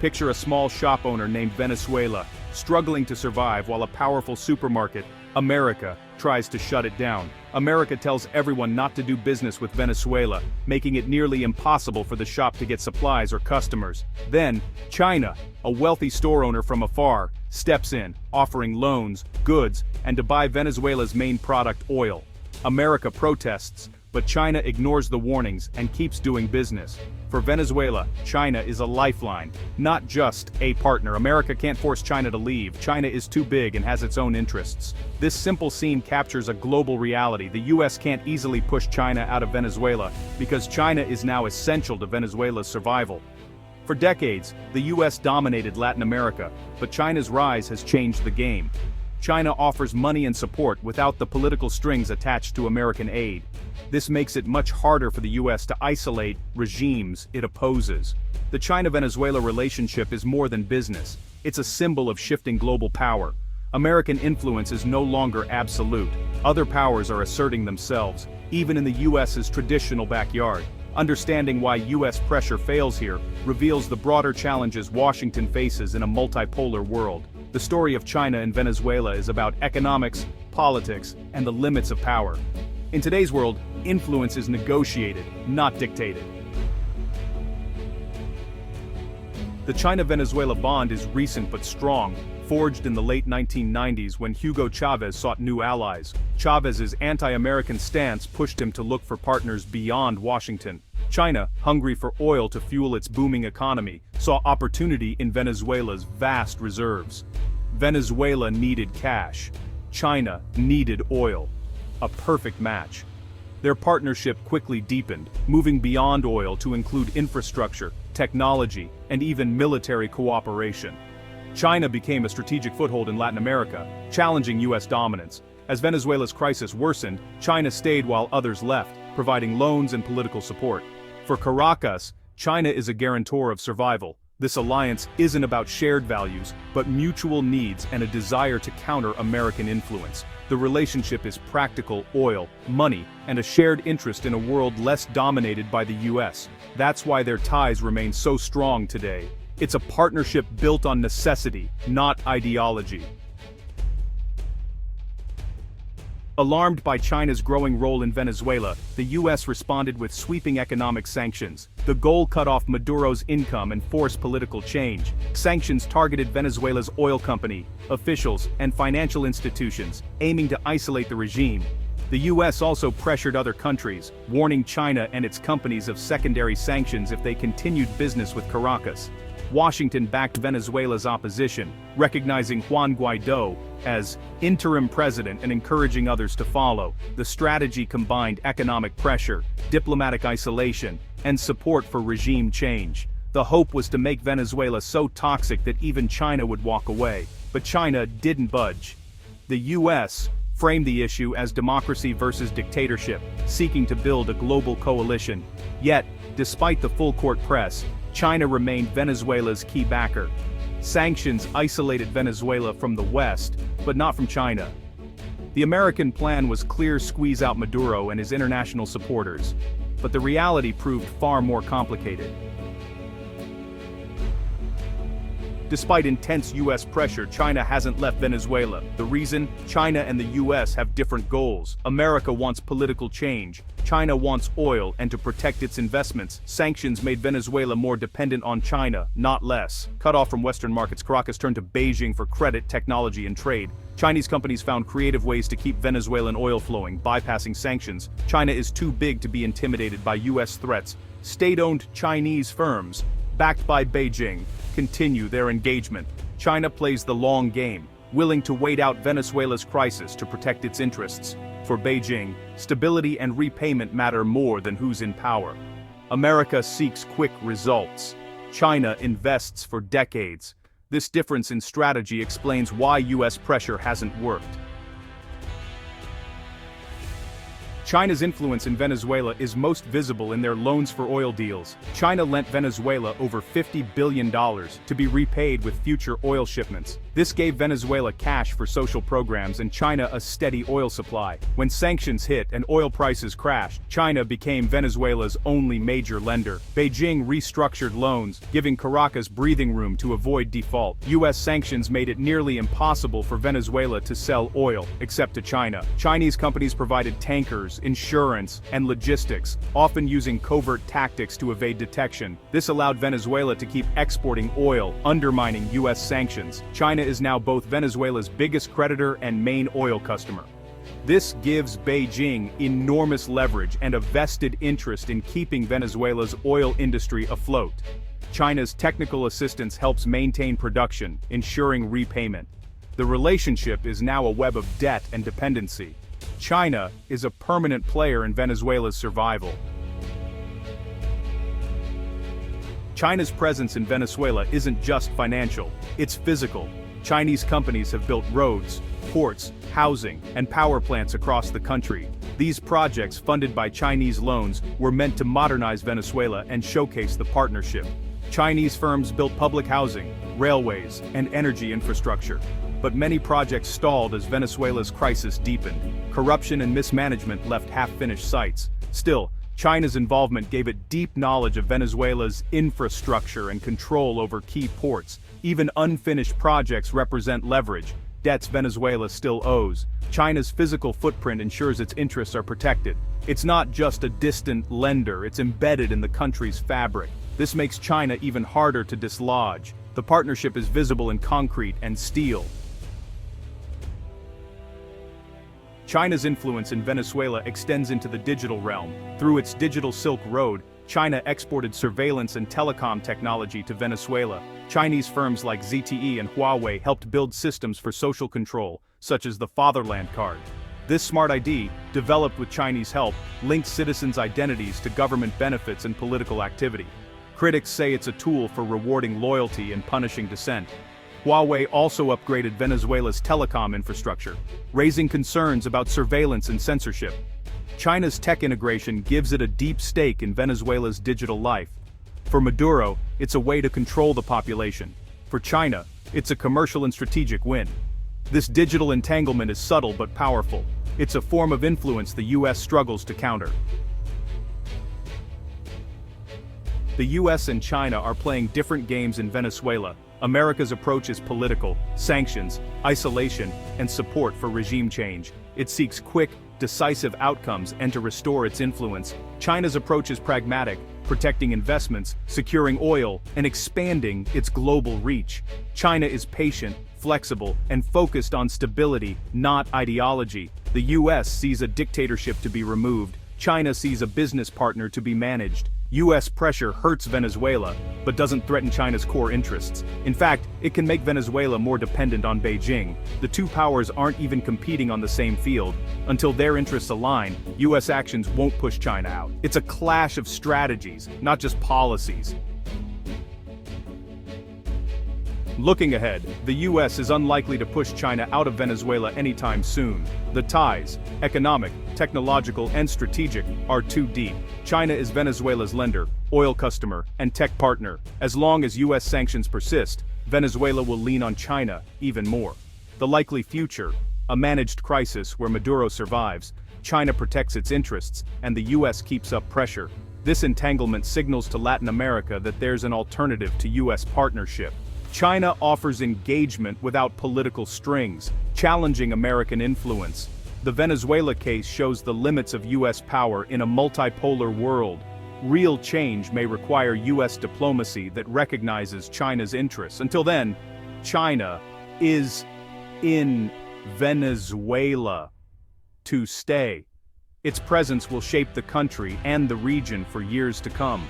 Picture a small shop owner named Venezuela, struggling to survive while a powerful supermarket, America, tries to shut it down. America tells everyone not to do business with Venezuela, making it nearly impossible for the shop to get supplies or customers. Then, China, a wealthy store owner from afar, steps in, offering loans, goods, and to buy Venezuela's main product, oil. America protests, but China ignores the warnings and keeps doing business. For Venezuela, China is a lifeline, not just a partner. America can't force China to leave. China is too big and has its own interests. This simple scene captures a global reality. The US can't easily push China out of Venezuela because China is now essential to Venezuela's survival. For decades, the US dominated Latin America, but China's rise has changed the game. China offers money and support without the political strings attached to American aid. This makes it much harder for the US to isolate regimes it opposes. The China-Venezuela relationship is more than business. It's a symbol of shifting global power. American influence is no longer absolute. Other powers are asserting themselves, even in the US's traditional backyard. Understanding why US pressure fails here reveals the broader challenges Washington faces in a multipolar world. The story of China and Venezuela is about economics, politics, and the limits of power. In today's world, influence is negotiated, not dictated. The China-Venezuela bond is recent but strong, forged in the late 1990s when Hugo Chavez sought new allies. Chavez's anti-American stance pushed him to look for partners beyond Washington. China, hungry for oil to fuel its booming economy, saw opportunity in Venezuela's vast reserves. Venezuela needed cash. China needed oil. A perfect match. Their partnership quickly deepened, moving beyond oil to include infrastructure, technology, and even military cooperation. China became a strategic foothold in Latin America, challenging US dominance. As Venezuela's crisis worsened, China stayed while others left, providing loans and political support. For Caracas, China is a guarantor of survival. This alliance isn't about shared values, but mutual needs and a desire to counter American influence. The relationship is practical oil, money, and a shared interest in a world less dominated by the US. That's why their ties remain so strong today. It's a partnership built on necessity, not ideology. Alarmed by China's growing role in Venezuela, the US responded with sweeping economic sanctions. The goal cut off Maduro's income and forced political change. Sanctions targeted Venezuela's oil company, officials, and financial institutions, aiming to isolate the regime. The US also pressured other countries, warning China and its companies of secondary sanctions if they continued business with Caracas. Washington backed Venezuela's opposition, recognizing Juan Guaidó as interim president and encouraging others to follow. The strategy combined economic pressure, diplomatic isolation, and support for regime change. The hope was to make Venezuela so toxic that even China would walk away. But China didn't budge. The US framed the issue as democracy versus dictatorship, seeking to build a global coalition. Yet, despite the full-court press, China remained Venezuela's key backer. Sanctions isolated Venezuela from the West, but not from China. The American plan was clear: squeeze out Maduro and his international supporters. But the reality proved far more complicated. Despite intense US pressure, China hasn't left Venezuela. The reason? China and the US have different goals. America wants political change. China wants oil and to protect its investments. Sanctions made Venezuela more dependent on China, not less. Cut off from Western markets, Caracas turned to Beijing for credit, technology, and trade. Chinese companies found creative ways to keep Venezuelan oil flowing, bypassing sanctions. China is too big to be intimidated by US threats. State-owned Chinese firms, backed by Beijing, continue their engagement. China plays the long game, willing to wait out Venezuela's crisis to protect its interests. For Beijing, stability and repayment matter more than who's in power. America seeks quick results. China invests for decades. This difference in strategy explains why US pressure hasn't worked. China's influence in Venezuela is most visible in their loans for oil deals. China lent Venezuela over $50 billion to be repaid with future oil shipments. This gave Venezuela cash for social programs and China a steady oil supply. When sanctions hit and oil prices crashed, China became Venezuela's only major lender. Beijing restructured loans, giving Caracas breathing room to avoid default. U.S. sanctions made it nearly impossible for Venezuela to sell oil, except to China. Chinese companies provided tankers, insurance, and logistics, often using covert tactics to evade detection. This allowed Venezuela to keep exporting oil, undermining U.S. sanctions. China is now both Venezuela's biggest creditor and main oil customer. This gives Beijing enormous leverage and a vested interest in keeping Venezuela's oil industry afloat. China's technical assistance helps maintain production, ensuring repayment. The relationship is now a web of debt and dependency. China is a permanent player in Venezuela's survival. China's presence in Venezuela isn't just financial, it's physical. Chinese companies have built roads, ports, housing, and power plants across the country. These projects, funded by Chinese loans, were meant to modernize Venezuela and showcase the partnership. Chinese firms built public housing, railways, and energy infrastructure. But many projects stalled as Venezuela's crisis deepened. Corruption and mismanagement left half-finished sites. Still, China's involvement gave it deep knowledge of Venezuela's infrastructure and control over key ports. Even unfinished projects represent leverage, debts Venezuela still owes. China's physical footprint ensures its interests are protected. It's not just a distant lender, it's embedded in the country's fabric. This makes China even harder to dislodge. The partnership is visible in concrete and steel. China's influence in Venezuela extends into the digital realm. Through its digital Silk Road, China exported surveillance and telecom technology to Venezuela. Chinese firms like ZTE and Huawei helped build systems for social control, such as the Fatherland Card. This smart ID, developed with Chinese help, links citizens' identities to government benefits and political activity. Critics say it's a tool for rewarding loyalty and punishing dissent. Huawei also upgraded Venezuela's telecom infrastructure, raising concerns about surveillance and censorship. China's tech integration gives it a deep stake in Venezuela's digital life. For Maduro, it's a way to control the population. For China, it's a commercial and strategic win. This digital entanglement is subtle but powerful. It's a form of influence the U.S. struggles to counter. The U.S. and China are playing different games in Venezuela. America's approach is political, sanctions, isolation, and support for regime change. It seeks quick, decisive outcomes and to restore its influence. China's approach is pragmatic, protecting investments, securing oil, and expanding its global reach. China is patient, flexible, and focused on stability, not ideology. The U.S. sees a dictatorship to be removed. China sees a business partner to be managed. U.S. pressure hurts Venezuela, but doesn't threaten China's core interests. In fact, it can make Venezuela more dependent on Beijing. The two powers aren't even competing on the same field. Until their interests align, U.S. actions won't push China out. It's a clash of strategies, not just policies. Looking ahead, the U.S. is unlikely to push China out of Venezuela anytime soon. The ties, economic, technological, and strategic, are too deep. China is Venezuela's lender, oil customer, and tech partner. As long as U.S. sanctions persist, Venezuela will lean on China even more. The likely future: a managed crisis where Maduro survives, China protects its interests, and the U.S. keeps up pressure. This entanglement signals to Latin America that there's an alternative to U.S. partnership. China offers engagement without political strings, challenging American influence. The Venezuela case shows the limits of U.S. power in a multipolar world. Real change may require U.S. diplomacy that recognizes China's interests. Until then, China is in Venezuela to stay. Its presence will shape the country and the region for years to come.